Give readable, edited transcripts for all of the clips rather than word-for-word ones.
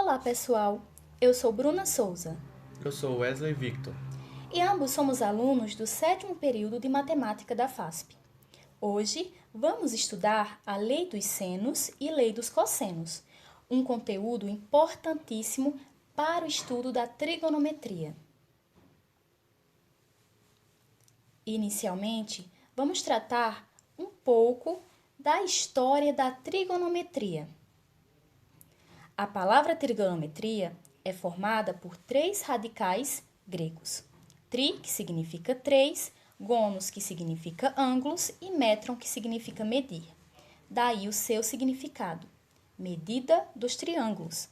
Olá, pessoal! Eu sou Bruna Souza Eu sou Wesley Victor. e ambos somos alunos do 7º período de Matemática da FASP. Hoje vamos estudar a Lei dos Senos e Lei dos Cossenos, um conteúdo importantíssimo para o estudo da trigonometria. Inicialmente, vamos tratar um pouco da história da trigonometria. A palavra trigonometria é formada por 3 radicais gregos. Tri, que significa 3, gonos, que significa ângulos, e metron, que significa medir. Daí o seu significado, medida dos triângulos.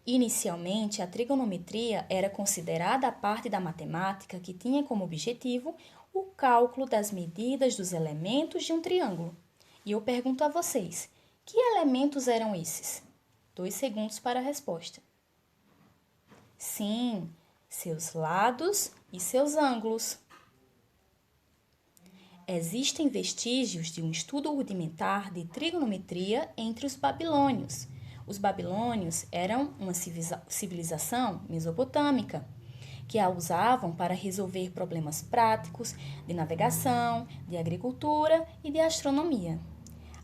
Inicialmente, a trigonometria era considerada a parte da matemática que tinha como objetivo o cálculo das medidas dos elementos de um triângulo. E eu pergunto a vocês, que elementos eram esses? 2 segundos para a resposta. Sim, seus lados e seus ângulos. Existem vestígios de um estudo rudimentar de trigonometria entre os babilônios. Os babilônios eram uma civilização mesopotâmica que a usavam para resolver problemas práticos de navegação, de agricultura e de astronomia.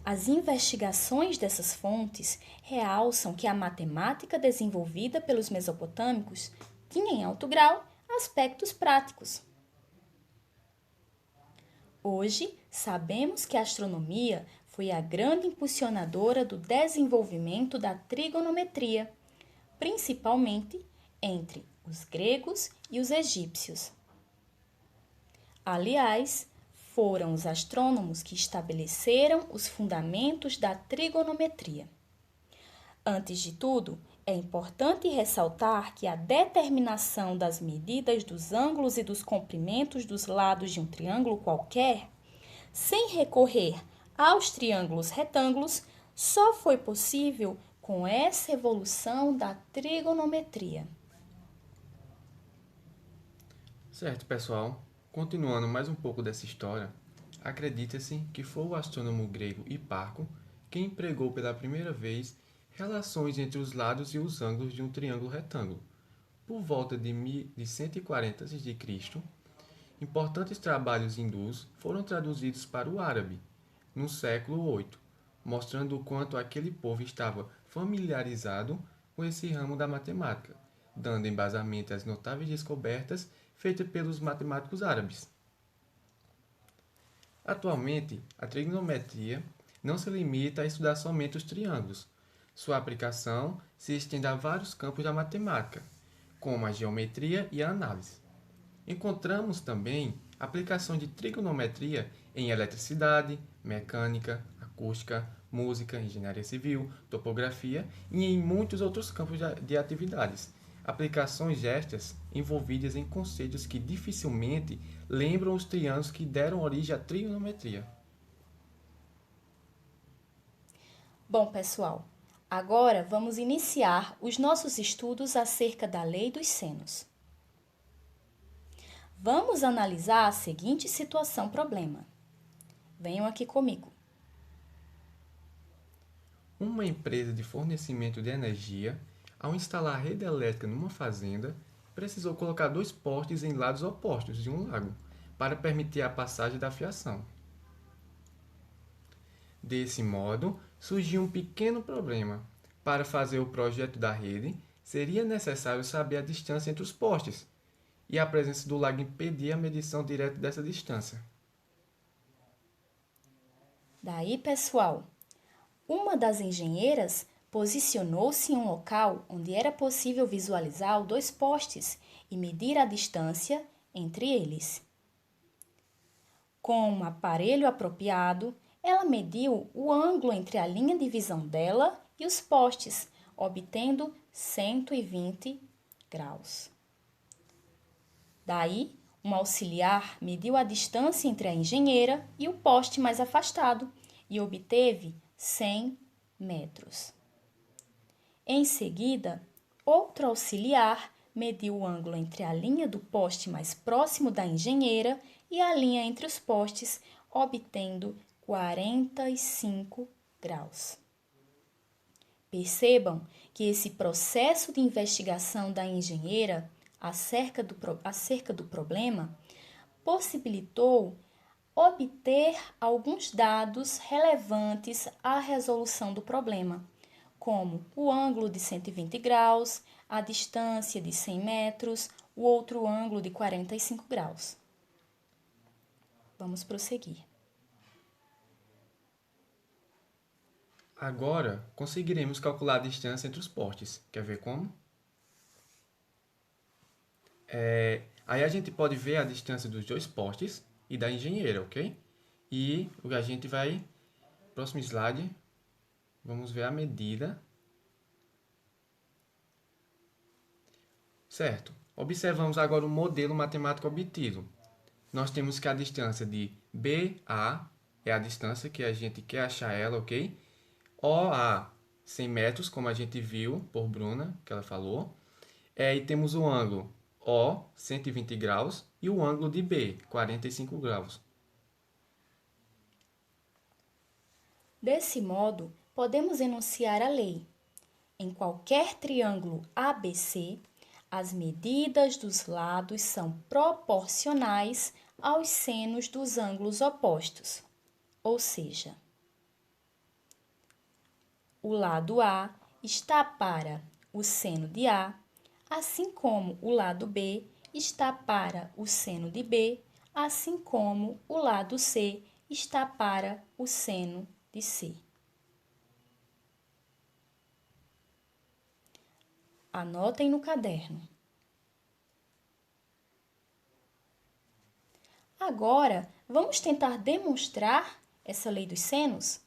As investigações dessas fontes realçam que a matemática desenvolvida pelos mesopotâmicos tinha em alto grau aspectos práticos. Hoje, sabemos que a astronomia foi a grande impulsionadora do desenvolvimento da trigonometria, principalmente entre os gregos e os egípcios. Aliás, foram os astrônomos que estabeleceram os fundamentos da trigonometria. Antes de tudo, é importante ressaltar que a determinação das medidas dos ângulos e dos comprimentos dos lados de um triângulo qualquer, sem recorrer aos triângulos retângulos, só foi possível com essa evolução da trigonometria. Certo, pessoal. Continuando mais um pouco dessa história, acredita-se que foi o astrônomo grego Hiparco quem empregou pela primeira vez relações entre os lados e os ângulos de um triângulo retângulo. Por volta de 140 a.C., importantes trabalhos hindus foram traduzidos para o árabe, no século VIII, mostrando o quanto aquele povo estava familiarizado com esse ramo da matemática, dando embasamento às notáveis descobertas feitas pelos matemáticos árabes. Atualmente, a trigonometria não se limita a estudar somente os triângulos. Sua aplicação se estende a vários campos da matemática, como a geometria e a análise. Encontramos também a aplicação de trigonometria em eletricidade, mecânica, acústica, música, engenharia civil, topografia e em muitos outros campos de atividades. Aplicações estas envolvidas em conceitos que dificilmente lembram os triângulos que deram origem à trigonometria. Bom, pessoal, agora vamos iniciar os nossos estudos acerca da Lei dos Senos. Vamos analisar a seguinte situação-problema. Venham aqui comigo. Uma empresa de fornecimento de energia, ao instalar a rede elétrica numa fazenda, precisou colocar 2 postes em lados opostos de um lago para permitir a passagem da fiação. Desse modo, surgiu um pequeno problema. Para fazer o projeto da rede, seria necessário saber a distância entre os postes, e a presença do lago impedia a medição direta dessa distância. Daí, pessoal, uma das engenheiras posicionou-se em um local onde era possível visualizar os 2 postes e medir a distância entre eles. Com um aparelho apropriado, ela mediu o ângulo entre a linha de visão dela e os postes, obtendo 120 graus. Daí, um auxiliar mediu a distância entre a engenheira e o poste mais afastado e obteve 100 metros. Em seguida, outro auxiliar mediu o ângulo entre a linha do poste mais próximo da engenheira e a linha entre os postes, obtendo 45 graus. Percebam que esse processo de investigação da engenheira acerca do problema possibilitou obter alguns dados relevantes à resolução do problema, como o ângulo de 120 graus, a distância de 100 metros, o outro ângulo de 45 graus. Vamos prosseguir. Agora, conseguiremos calcular a distância entre os postes. Quer ver como? Aí a gente pode ver a distância dos dois postes e da engenheira, ok? E a gente vai, próximo slide, vamos ver a medida. Certo. Observamos agora o modelo matemático obtido. Nós temos que a distância de BA é a distância que a gente quer achar ela, ok? OA, 100 metros, como a gente viu por Bruna, que ela falou. E temos o ângulo O, 120 graus, e o ângulo de B, 45 graus. Desse modo, podemos enunciar a lei. Em qualquer triângulo ABC, as medidas dos lados são proporcionais aos senos dos ângulos opostos. Ou seja, o lado A está para o seno de A, assim como o lado B está para o seno de B, assim como o lado C está para o seno de C. Anotem no caderno. Agora, vamos tentar demonstrar essa lei dos senos?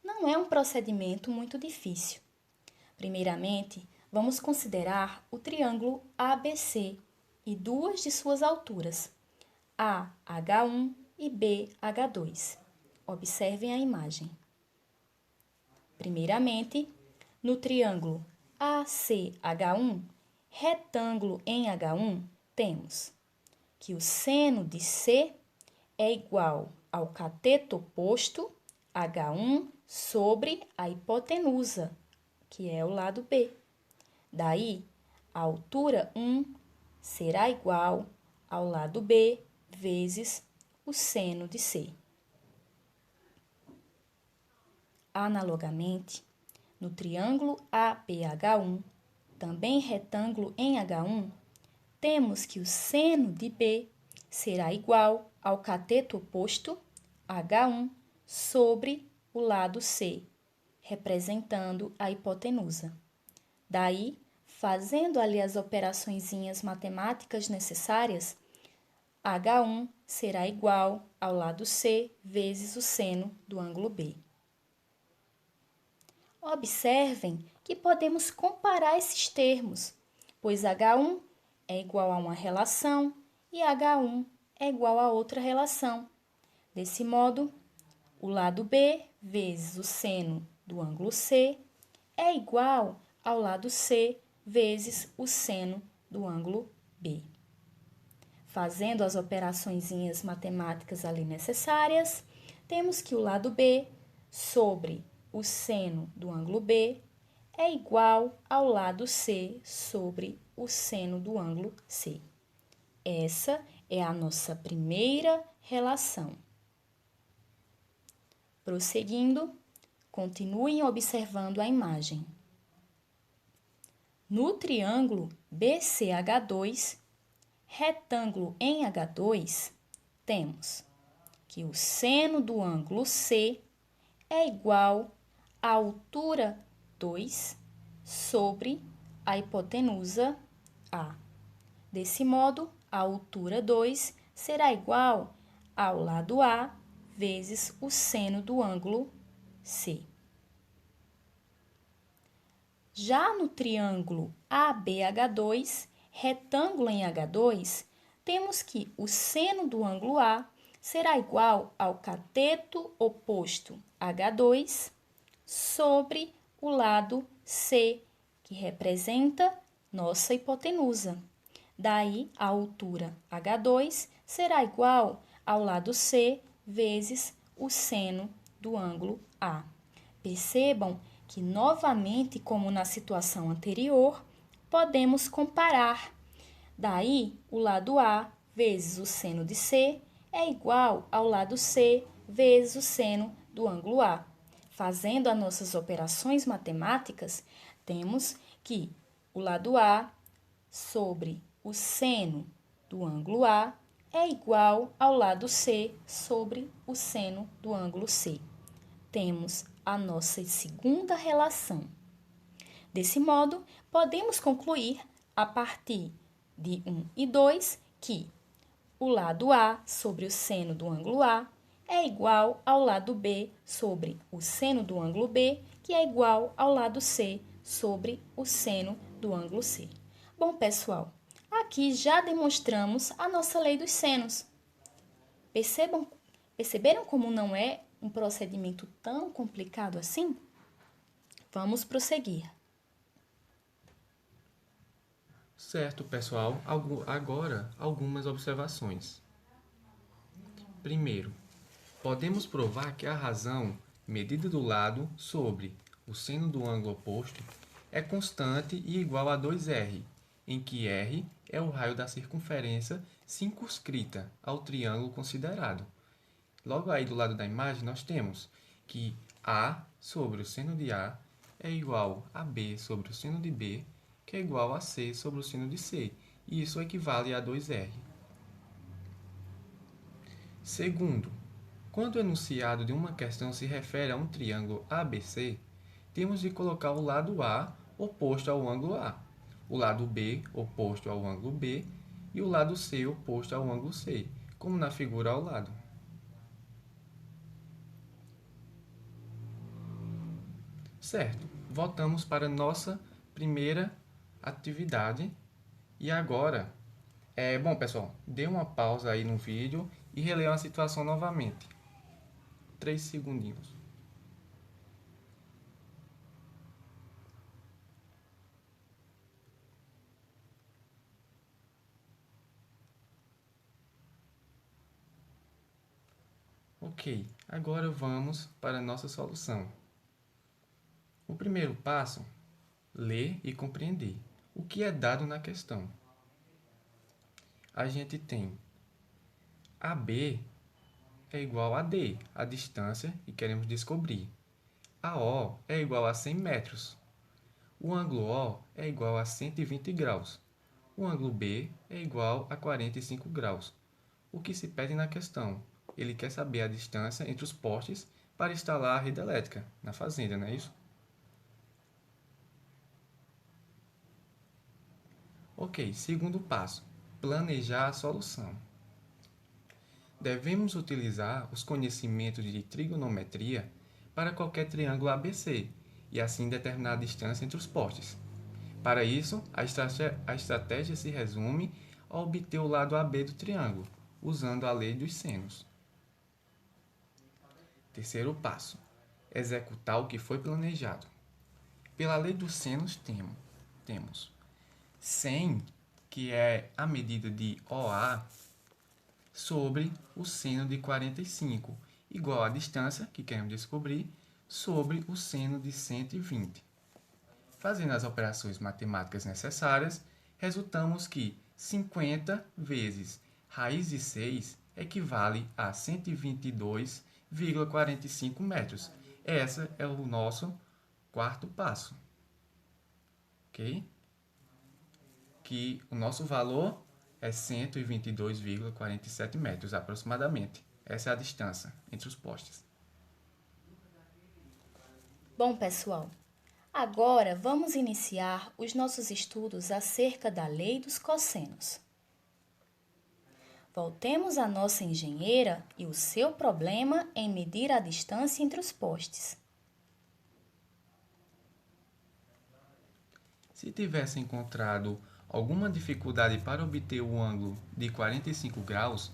Não é um procedimento muito difícil. Primeiramente, vamos considerar o triângulo ABC e duas de suas alturas, AH1 e BH2. Observem a imagem. Primeiramente, no triângulo ACH1, retângulo em H1, temos que o seno de C é igual ao cateto oposto, H1, sobre a hipotenusa, que é o lado B. Daí, a altura 1 será igual ao lado B vezes o seno de C. Analogamente, no triângulo ABH1, também retângulo em H1, temos que o seno de B será igual ao cateto oposto, H1, sobre o lado C, representando a hipotenusa. Daí, fazendo ali as operaçõezinhas matemáticas necessárias, H1 será igual ao lado C vezes o seno do ângulo B. Observem que podemos comparar esses termos, pois H1 é igual a uma relação e H1 é igual a outra relação. Desse modo, o lado B vezes o seno do ângulo C é igual ao lado C vezes o seno do ângulo B. Fazendo as operaçõezinhas matemáticas ali necessárias, temos que o lado B sobre o seno do ângulo B é igual ao lado C sobre o seno do ângulo C. Essa é a nossa primeira relação. Prosseguindo, continuem observando a imagem. No triângulo BCH2, retângulo em H2, temos que o seno do ângulo C é igual à altura 2 sobre a hipotenusa A. Desse modo, a altura 2 será igual ao lado A vezes o seno do ângulo C. Já no triângulo ABH2, retângulo em H2, temos que o seno do ângulo A será igual ao cateto oposto H2 sobre o lado C, que representa nossa hipotenusa. Daí, a altura H2 será igual ao lado C vezes o seno do ângulo A. Percebam que, novamente, como na situação anterior, podemos comparar. Daí, o lado A vezes o seno de C é igual ao lado C vezes o seno do ângulo A. Fazendo as nossas operações matemáticas, temos que o lado A sobre o seno do ângulo A é igual ao lado C sobre o seno do ângulo C. Temos a nossa segunda relação. Desse modo, podemos concluir, a partir de 1 e 2, que o lado A sobre o seno do ângulo A é igual ao lado B sobre o seno do ângulo B, que é igual ao lado C sobre o seno do ângulo C. Bom, pessoal, aqui já demonstramos a nossa lei dos senos. Perceberam como não é um procedimento tão complicado assim? Vamos prosseguir. Certo, pessoal. Agora, algumas observações. Primeiro, podemos provar que a razão medida do lado sobre o seno do ângulo oposto é constante e igual a 2r, em que r é o raio da circunferência circunscrita ao triângulo considerado. Logo aí do lado da imagem nós temos que A sobre o seno de A é igual a B sobre o seno de B, que é igual a C sobre o seno de C, e isso equivale a 2r. Segundo, quando o enunciado de uma questão se refere a um triângulo ABC, temos de colocar o lado A oposto ao ângulo A, o lado B oposto ao ângulo B e o lado C oposto ao ângulo C, como na figura ao lado. Certo, voltamos para a nossa primeira atividade. E agora, bom pessoal, dê uma pausa aí no vídeo e releia a situação novamente. 3 segundinhos. Ok, agora vamos para a nossa solução. O primeiro passo, ler e compreender o que é dado na questão. A gente tem AB é igual a D, a distância que queremos descobrir. AO é igual a 100 metros. O ângulo O é igual a 120 graus. O ângulo B é igual a 45 graus. O que se pede na questão? Ele quer saber a distância entre os postes para instalar a rede elétrica na fazenda, não é isso? Ok, segundo passo, planejar a solução. Devemos utilizar os conhecimentos de trigonometria para qualquer triângulo ABC e assim determinar a distância entre os postes. Para isso, a estratégia se resume a obter o lado AB do triângulo, usando a lei dos senos. Terceiro passo, executar o que foi planejado. Pela lei dos senos temos 100, que é a medida de OA, sobre o seno de 45, igual à distância que queremos descobrir sobre o seno de 120. Fazendo as operações matemáticas necessárias, resultamos que 50 vezes raiz de 6 equivale a 122,45 metros. Esse é o nosso quarto passo. Ok? Que o nosso valor é 122,47 metros aproximadamente. Essa é a distância entre os postes. Bom, pessoal, agora vamos iniciar os nossos estudos acerca da lei dos cossenos. Voltemos à nossa engenheira e o seu problema em medir a distância entre os postes. Se tivesse encontrado alguma dificuldade para obter o ângulo de 45 graus,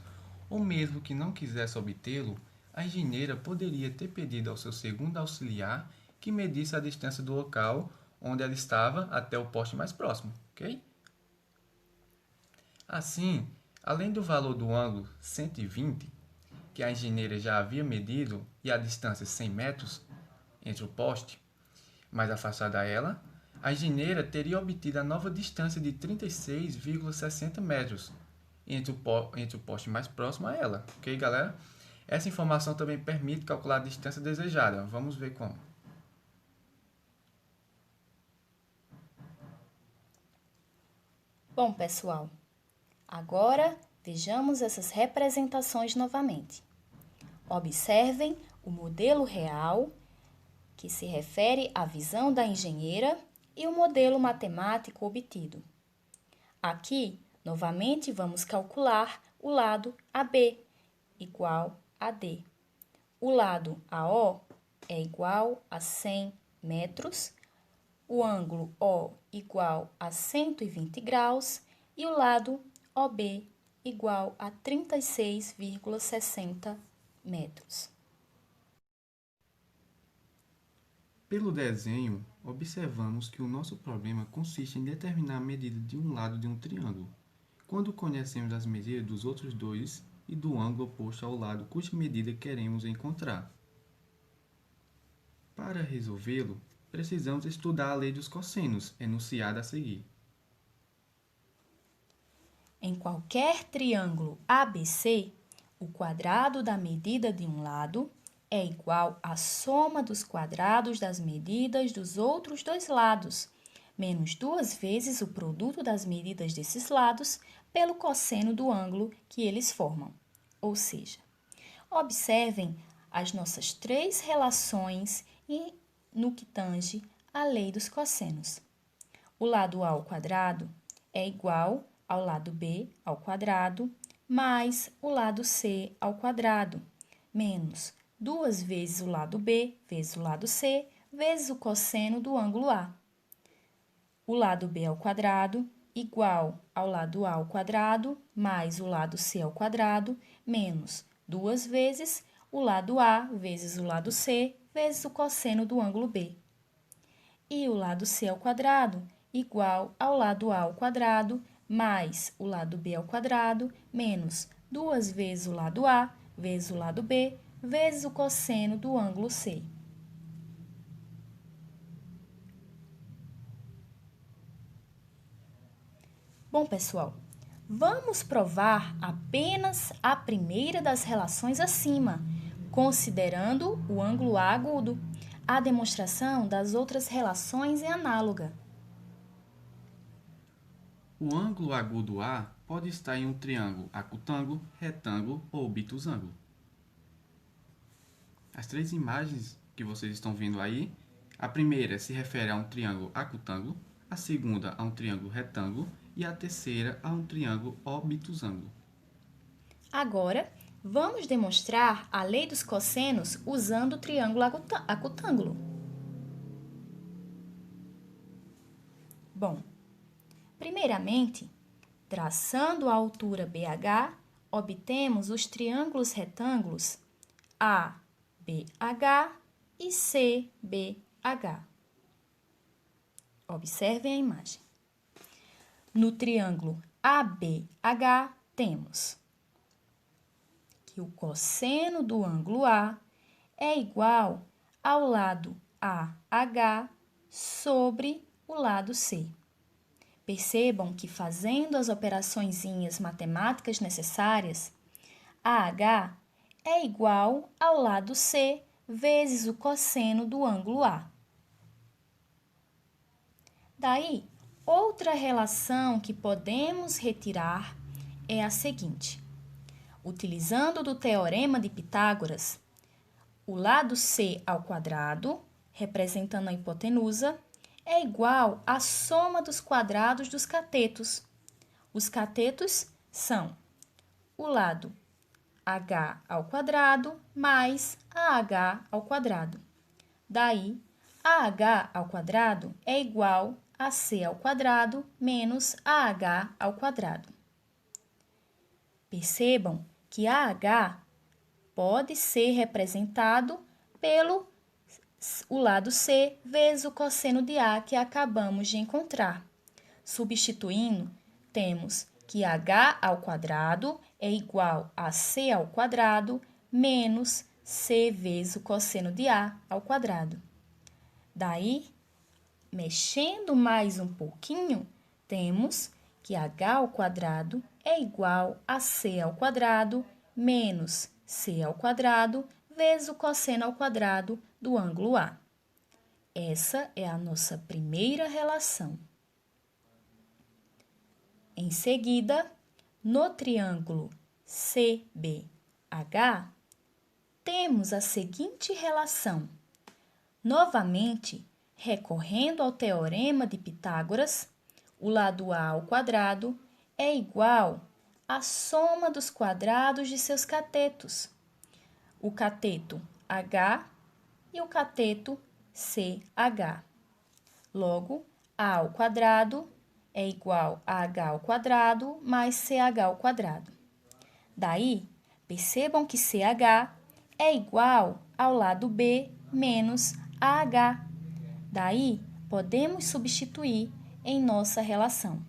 ou mesmo que não quisesse obtê-lo, a engenheira poderia ter pedido ao seu segundo auxiliar que medisse a distância do local onde ela estava até o poste mais próximo, ok? Assim, além do valor do ângulo 120, que a engenheira já havia medido, e a distância 100 metros entre o poste, Mais afastada a ela, a engenheira teria obtido a nova distância de 36,60 metros entre o poste mais próximo a ela. Ok, galera? Essa informação também permite calcular a distância desejada. Vamos ver como. Bom, pessoal, agora vejamos essas representações novamente. Observem o modelo real, que se refere à visão da engenheira, e o modelo matemático obtido. Aqui, novamente, vamos calcular o lado AB, igual a D. O lado AO é igual a 100 metros, o ângulo O igual a 120 graus e o lado OB igual a 36,60 metros. Pelo desenho, observamos que o nosso problema consiste em determinar a medida de um lado de um triângulo, quando conhecemos as medidas dos outros dois e do ângulo oposto ao lado cuja medida queremos encontrar. Para resolvê-lo, precisamos estudar a lei dos cossenos, enunciada a seguir. Em qualquer triângulo ABC, o quadrado da medida de um lado é igual à soma dos quadrados das medidas dos outros dois lados, menos 2 vezes o produto das medidas desses lados pelo cosseno do ângulo que eles formam. Ou seja, observem as nossas 3 relações no que tange à lei dos cossenos. O lado A ao quadrado é igual ao lado B ao quadrado mais o lado C ao quadrado, menos 2 vezes o lado B vezes o lado C vezes o cosseno do ângulo A. O lado B ao quadrado igual ao lado A ao quadrado mais o lado C ao quadrado menos 2 vezes o lado A vezes o lado C vezes o cosseno do ângulo B. E o lado C ao quadrado igual ao lado A ao quadrado mais o lado B ao quadrado menos 2 vezes o lado A vezes o lado B vezes o cosseno do ângulo C. Bom, pessoal, vamos provar apenas a primeira das relações acima, considerando o ângulo A agudo. A demonstração das outras relações é análoga. O ângulo agudo A pode estar em um triângulo acutângulo, retângulo ou obtusângulo. As 3 imagens que vocês estão vendo aí, a primeira se refere a um triângulo acutângulo, a segunda a um triângulo retângulo e a terceira a um triângulo obtusângulo. Agora, vamos demonstrar a lei dos cossenos usando o triângulo acutângulo. Bom, primeiramente, traçando a altura BH, obtemos os triângulos retângulos ABH e CBH. Observem a imagem. No triângulo ABH, temos que o cosseno do ângulo A é igual ao lado AH sobre o lado C. Percebam que, fazendo as operaçõezinhas matemáticas necessárias, AH é igual ao lado C vezes o cosseno do ângulo A. Daí, outra relação que podemos retirar é a seguinte. Utilizando do teorema de Pitágoras, o lado C ao quadrado, representando a hipotenusa, é igual à soma dos quadrados dos catetos. Os catetos são o lado h ao quadrado mais AH ao quadrado. Daí, AH ao quadrado é igual a C ao quadrado menos AH ao quadrado. Percebam que AH pode ser representado pelo o lado C vezes o cosseno de A que acabamos de encontrar. Substituindo, temos que h ao quadrado é igual a C ao quadrado menos C vezes o cosseno de A ao quadrado. Daí, mexendo mais um pouquinho, temos que h² é igual a c² menos c² vezes o cosseno ao quadrado do ângulo A. Essa é a nossa primeira relação. Em seguida, no triângulo CBH, temos a seguinte relação. Novamente, recorrendo ao teorema de Pitágoras, o lado A ao quadrado é igual à soma dos quadrados de seus catetos, o cateto H e o cateto CH. Logo, A ao quadrado é igual a h² mais ch². Daí, percebam que ch é igual ao lado B menos AH. Daí, podemos substituir em nossa relação.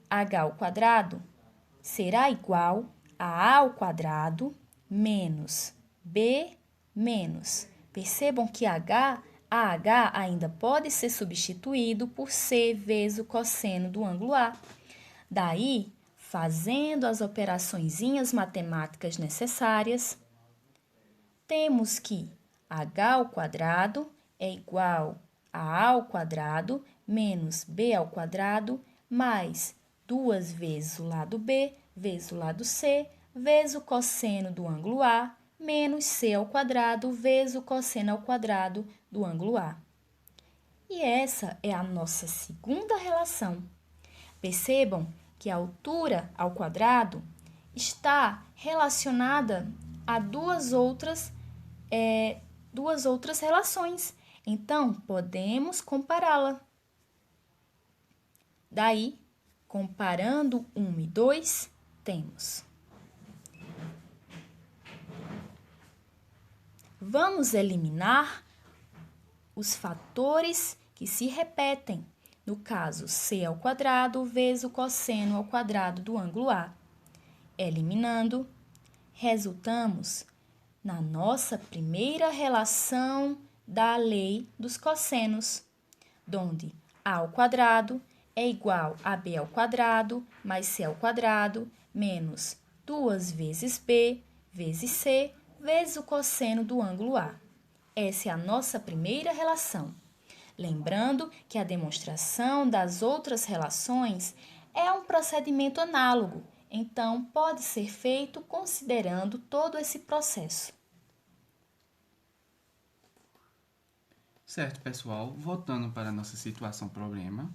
h² será igual a A² menos B menos. Percebam que AH ainda pode ser substituído por C vezes o cosseno do ângulo A. Daí, fazendo as operaçõezinhas matemáticas necessárias, temos que h² é igual a A² menos B² mais 2 vezes o lado B vezes o lado C vezes o cosseno do ângulo A menos c² vezes o cosseno ao quadrado do ângulo A. E essa é a nossa segunda relação. Percebam que a altura ao quadrado está relacionada a duas outras relações. Então, podemos compará-la. Daí, comparando 1 e 2, temos. Vamos eliminar os fatores que se repetem. No caso, c² vezes o cosseno ao quadrado do ângulo A. Eliminando, resultamos na nossa primeira relação da lei dos cossenos, onde A² é igual a B² mais C² menos 2 vezes B vezes C vezes o cosseno do ângulo A. Essa é a nossa primeira relação. Lembrando que a demonstração das outras relações é um procedimento análogo, então pode ser feito considerando todo esse processo. Certo, pessoal, voltando para a nossa situação problema,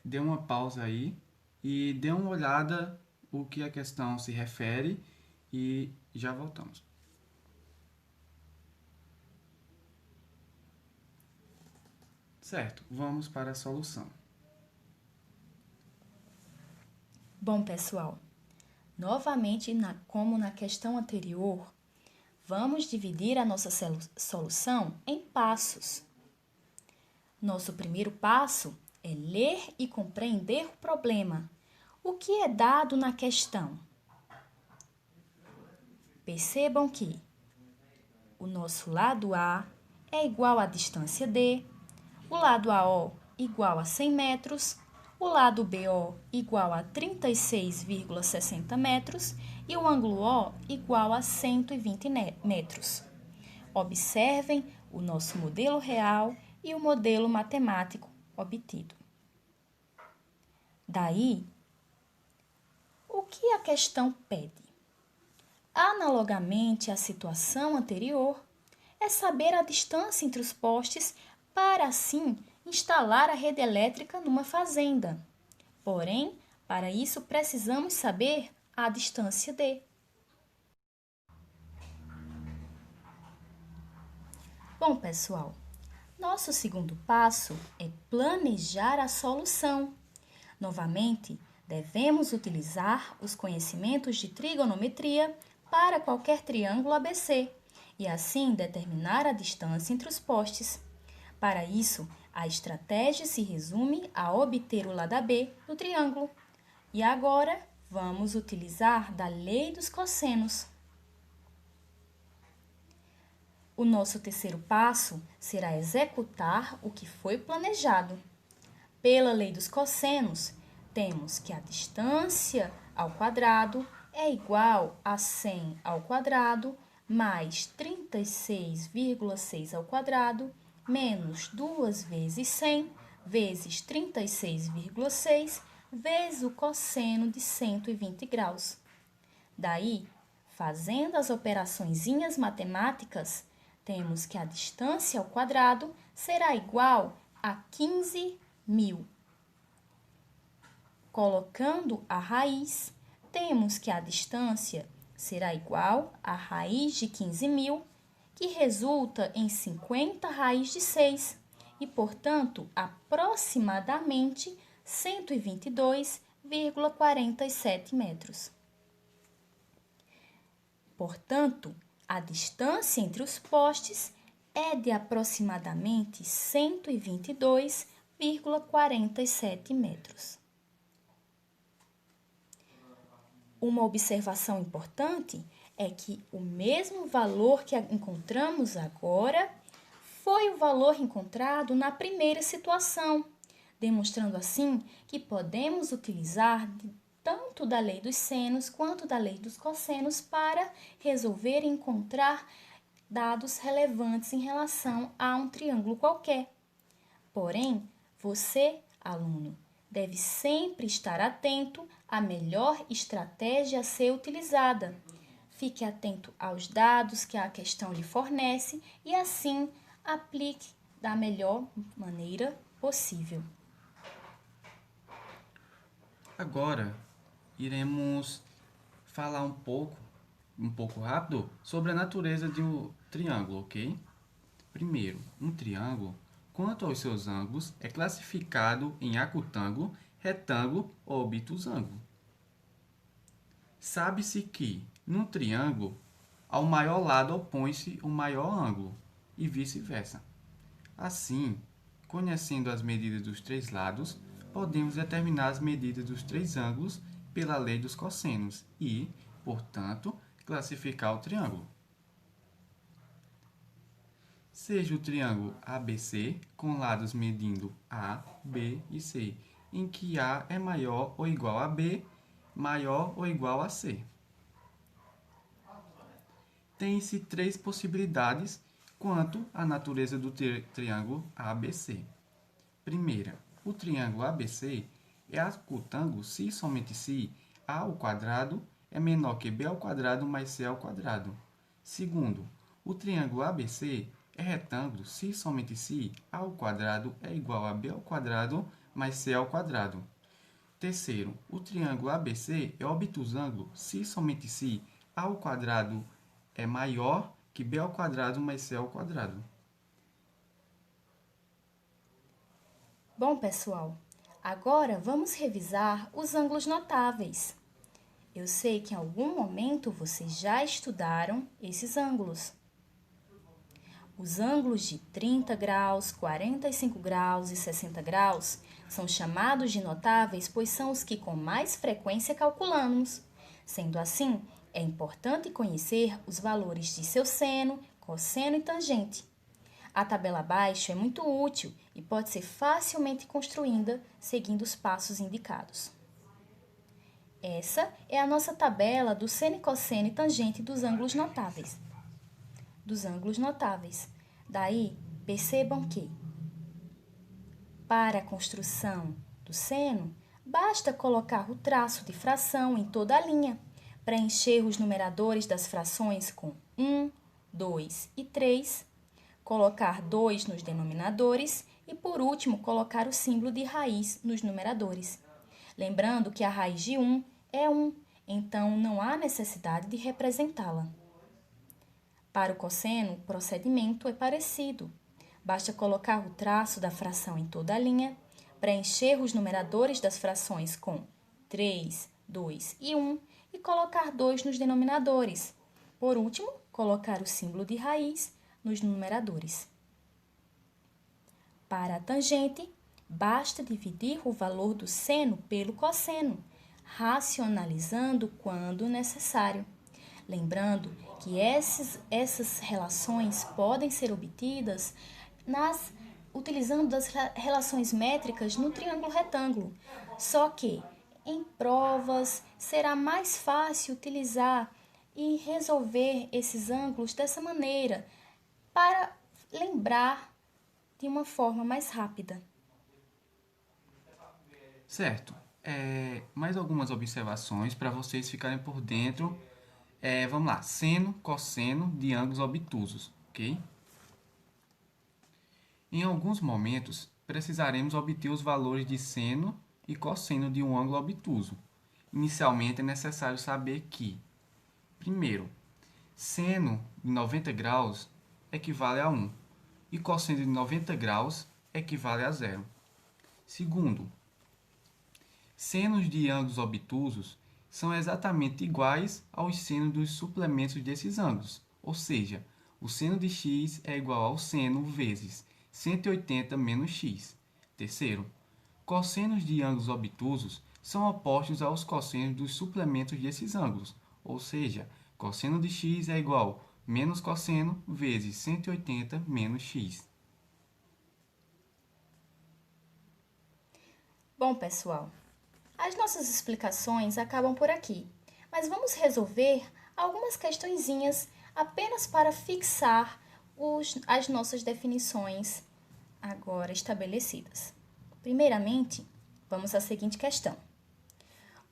dê uma pausa aí e dê uma olhada o que a questão se refere e já voltamos. Certo, vamos para a solução. Bom, pessoal, novamente, como na questão anterior, vamos dividir a nossa solução em passos. Nosso primeiro passo é ler e compreender o problema. O que é dado na questão? Percebam que o nosso lado A é igual à distância D, o lado AO igual a 100 metros, o lado BO igual a 36,60 metros e o ângulo O igual a 120 metros. Observem o nosso modelo real e o modelo matemático obtido. Daí, o que a questão pede? Analogamente à situação anterior, é saber a distância entre os postes para, assim, instalar a rede elétrica numa fazenda. Porém, para isso precisamos saber a distância D. Bom, pessoal, nosso segundo passo é planejar a solução. Novamente, devemos utilizar os conhecimentos de trigonometria para qualquer triângulo ABC e assim determinar a distância entre os postes. Para isso, a estratégia se resume a obter o lado AB do triângulo. E agora, vamos utilizar da lei dos cossenos. O nosso terceiro passo será executar o que foi planejado. Pela lei dos cossenos, temos que a distância ao quadrado é igual a 100 ao quadrado mais 36,6 ao quadrado menos 2 vezes 100 vezes 36,6 vezes o cosseno de 120 graus. Daí, fazendo as operaçõezinhas matemáticas, temos que a distância ao quadrado será igual a 15.000. Colocando a raiz, temos que a distância será igual à raiz de 15.000, que resulta em 50 raiz de 6, e, portanto, aproximadamente 122,47 metros. Portanto, a distância entre os postes é de aproximadamente 122,47 metros. Uma observação importante é que o mesmo valor que encontramos agora foi o valor encontrado na primeira situação, demonstrando assim que podemos utilizar tanto da lei dos senos quanto da lei dos cossenos para resolver e encontrar dados relevantes em relação a um triângulo qualquer. Porém, você, aluno, deve sempre estar atento à melhor estratégia a ser utilizada. Fique atento aos dados que a questão lhe fornece e, assim, aplique da melhor maneira possível. Agora, iremos falar um pouco rápido, sobre a natureza de um triângulo, ok? Primeiro, um triângulo, quanto aos seus ângulos, é classificado em acutângulo, retângulo ou obtusângulo. Sabe-se que, num triângulo, ao maior lado opõe-se o maior ângulo, e vice-versa. Assim, conhecendo as medidas dos três lados, podemos determinar as medidas dos três ângulos pela lei dos cossenos e, portanto, classificar o triângulo. Seja o triângulo ABC, com lados medindo A, B e C, em que A é maior ou igual a B, maior ou igual a C. Tem-se três possibilidades quanto à natureza do triângulo ABC. Primeira, o triângulo ABC é acutângulo se e somente se A ao quadrado é menor que B ao quadrado mais C ao quadrado. Segundo, o triângulo ABC é retângulo se e somente se A ao quadrado é igual a B ao quadrado mais C ao quadrado. Terceiro, o triângulo ABC é obtusângulo se e somente se A ao quadrado é maior que B ao quadrado mais C ao quadrado. Bom, pessoal, agora vamos revisar os ângulos notáveis. Eu sei que em algum momento vocês já estudaram esses ângulos. Os ângulos de 30 graus, 45 graus e 60 graus são chamados de notáveis, pois são os que com mais frequência calculamos. Sendo assim, é importante conhecer os valores de seu seno, cosseno e tangente. A tabela abaixo é muito útil e pode ser facilmente construída seguindo os passos indicados. Essa é a nossa tabela do seno, cosseno e tangente dos ângulos notáveis. Daí, percebam que, para a construção do seno, basta colocar o traço de fração em toda a linha, preencher os numeradores das frações com 1, 2 e 3, colocar 2 nos denominadores e, por último, colocar o símbolo de raiz nos numeradores. Lembrando que a raiz de 1 é 1, então não há necessidade de representá-la. Para o cosseno, o procedimento é parecido. Basta colocar o traço da fração em toda a linha, preencher os numeradores das frações com 3, 2 e 1 e colocar 2 nos denominadores. Por último, colocar o símbolo de raiz nos numeradores. Para a tangente, basta dividir o valor do seno pelo cosseno, racionalizando quando necessário. Lembrando que essas relações podem ser obtidas utilizando das relações métricas no triângulo retângulo. Só que em provas será mais fácil utilizar e resolver esses ângulos dessa maneira para lembrar de uma forma mais rápida. Certo. Mais algumas observações para vocês ficarem por dentro. Vamos lá. Seno, cosseno de ângulos obtusos, ok? Em alguns momentos, precisaremos obter os valores de seno e cosseno de um ângulo obtuso. Inicialmente, é necessário saber que, primeiro, seno de 90 graus equivale a 1 e cosseno de 90 graus equivale a 0. Segundo, senos de ângulos obtusos são exatamente iguais aos senos dos suplementos desses ângulos, ou seja, o seno de x é igual ao seno vezes 180 menos x. Terceiro, cossenos de ângulos obtusos são opostos aos cossenos dos suplementos desses ângulos, ou seja, cosseno de x é igual a menos cosseno vezes 180 menos x. Bom, pessoal, as nossas explicações acabam por aqui, mas vamos resolver algumas questõezinhas apenas para fixar as nossas definições agora estabelecidas. Primeiramente, vamos à seguinte questão.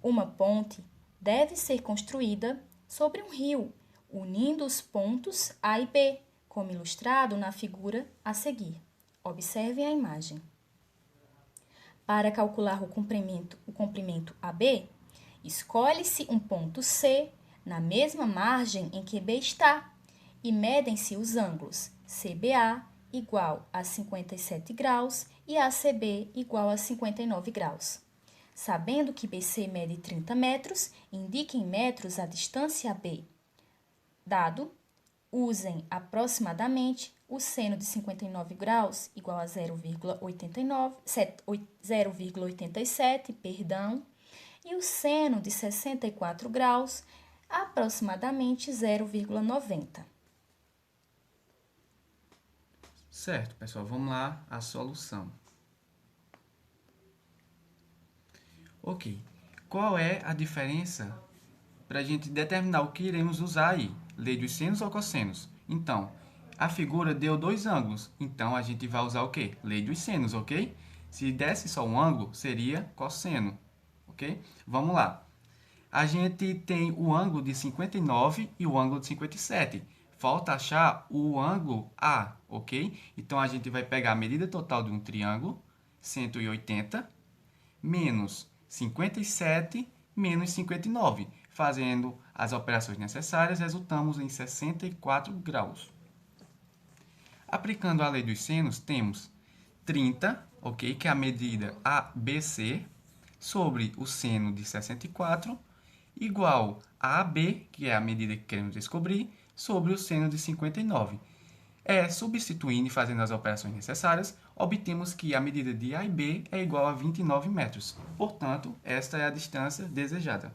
Uma ponte deve ser construída sobre um rio, unindo os pontos A e B, como ilustrado na figura a seguir. Observem a imagem. Para calcular o comprimento AB, escolhe-se um ponto C na mesma margem em que B está e medem-se os ângulos CBA igual a 57 graus e ACB igual a 59 graus. Sabendo que BC mede 30 metros, indique em metros a distância AB. Dado, usem aproximadamente o seno de 59 graus igual a 0,87, e o seno de 64 graus aproximadamente 0,90. Certo, pessoal, vamos lá à solução. Ok, qual é a diferença para a gente determinar o que iremos usar aí? Lei dos senos ou cossenos? Então, a figura deu dois ângulos, então a gente vai usar o quê? Lei dos senos, ok? Se desse só um ângulo, seria cosseno, ok? Vamos lá. A gente tem o ângulo de 59 e o ângulo de 57. Falta achar o ângulo A, ok? Então, a gente vai pegar a medida total de um triângulo, 180, menos 57, menos 59. Fazendo as operações necessárias, resultamos em 64 graus. Aplicando a lei dos senos, temos 30, ok? Que é a medida ABC, sobre o seno de 64, igual a AB, que é a medida que queremos descobrir, sobre o seno de 59. Substituindo e fazendo as operações necessárias, obtemos que a medida de A e B é igual a 29 metros. Portanto, esta é a distância desejada.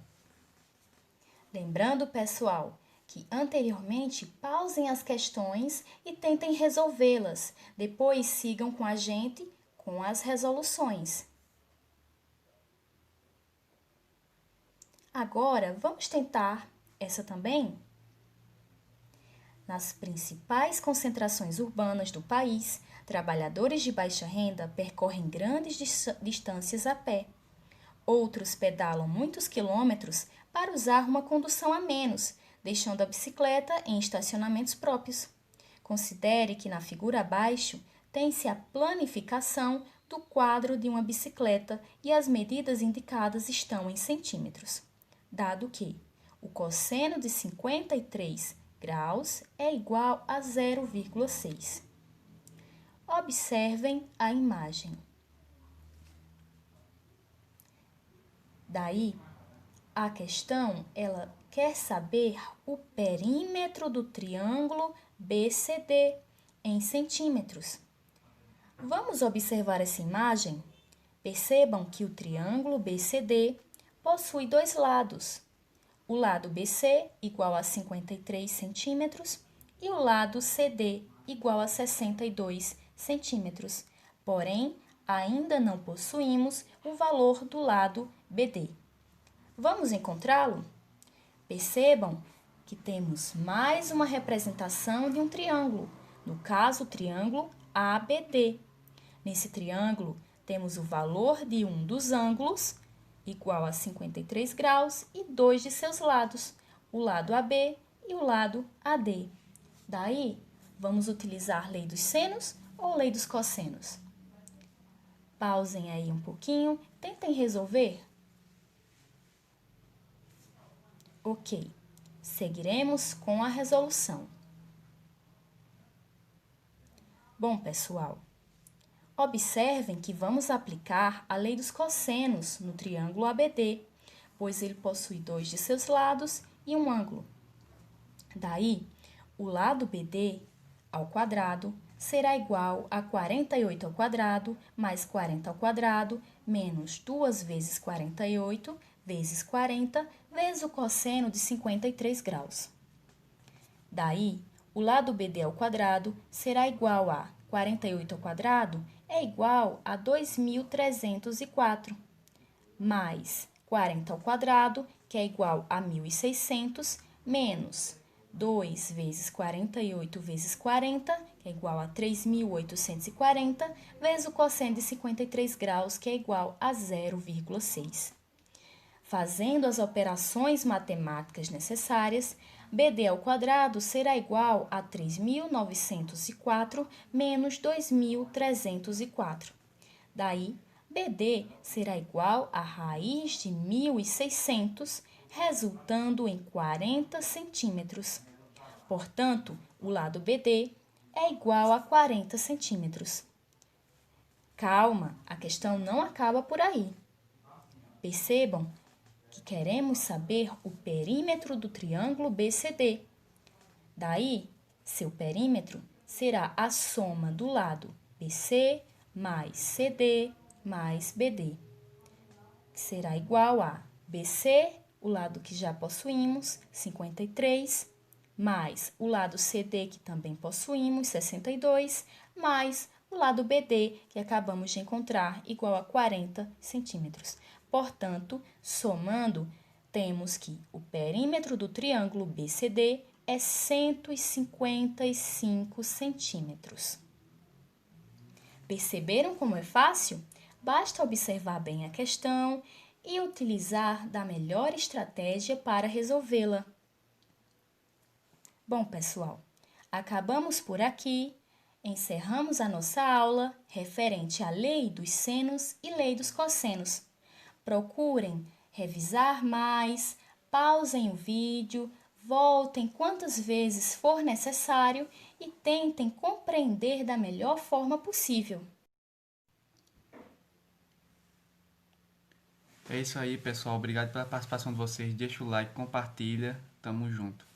Lembrando, pessoal, que anteriormente pausem as questões e tentem resolvê-las. Depois sigam com a gente com as resoluções. Agora, vamos tentar essa também? Nas principais concentrações urbanas do país, trabalhadores de baixa renda percorrem grandes distâncias a pé. Outros pedalam muitos quilômetros para usar uma condução a menos, deixando a bicicleta em estacionamentos próprios. Considere que na figura abaixo tem-se a planificação do quadro de uma bicicleta e as medidas indicadas estão em centímetros. Dado que o cosseno de 53 graus é igual a 0,6. Observem a imagem. Daí, a questão, ela quer saber o perímetro do triângulo BCD em centímetros. Vamos observar essa imagem? Percebam que o triângulo BCD possui dois lados. o lado BC igual a 53 centímetros e o lado CD igual a 62 centímetros. Porém, ainda não possuímos o valor do lado BD. Vamos encontrá-lo? Percebam que temos mais uma representação de um triângulo, no caso, o triângulo ABD. Nesse triângulo, temos o valor de um dos ângulos, igual a 53 graus, e dois de seus lados, o lado AB e o lado AD. Daí, vamos utilizar lei dos senos ou lei dos cossenos? Pausem aí um pouquinho, tentem resolver. Ok, seguiremos com a resolução. Bom, pessoal, observem que vamos aplicar a lei dos cossenos no triângulo ABD, pois ele possui dois de seus lados e um ângulo. Daí, o lado BD ao quadrado será igual a 48 ao quadrado mais 40 ao quadrado menos 2 vezes 48 vezes 40 vezes o cosseno de 53 graus. Daí, o lado BD ao quadrado será igual a 48 ao quadrado é igual a 2.304, mais 40 ao quadrado, que é igual a 1.600, menos 2 vezes 48 vezes 40, que é igual a 3.840, vezes o cosseno de 53 graus, que é igual a 0,6. Fazendo as operações matemáticas necessárias, BD ao quadrado será igual a 3.904 menos 2.304. Daí, BD será igual a raiz de 1.600, resultando em 40 centímetros. Portanto, o lado BD é igual a 40 centímetros. Calma, a questão não acaba por aí. Percebam que queremos saber o perímetro do triângulo BCD. Daí, seu perímetro será a soma do lado BC mais CD mais BD, que será igual a BC, o lado que já possuímos, 53, mais o lado CD, que também possuímos, 62, mais o lado BD, que acabamos de encontrar, igual a 40 centímetros. Portanto, somando, temos que o perímetro do triângulo BCD é 155 centímetros. Perceberam como é fácil? Basta observar bem a questão e utilizar da melhor estratégia para resolvê-la. Bom, pessoal, acabamos por aqui. Encerramos a nossa aula referente à lei dos senos e lei dos cossenos. Procurem revisar mais, pausem o vídeo, voltem quantas vezes for necessário e tentem compreender da melhor forma possível. É isso aí, pessoal. Obrigado pela participação de vocês. Deixa o like, compartilha. Tamo junto.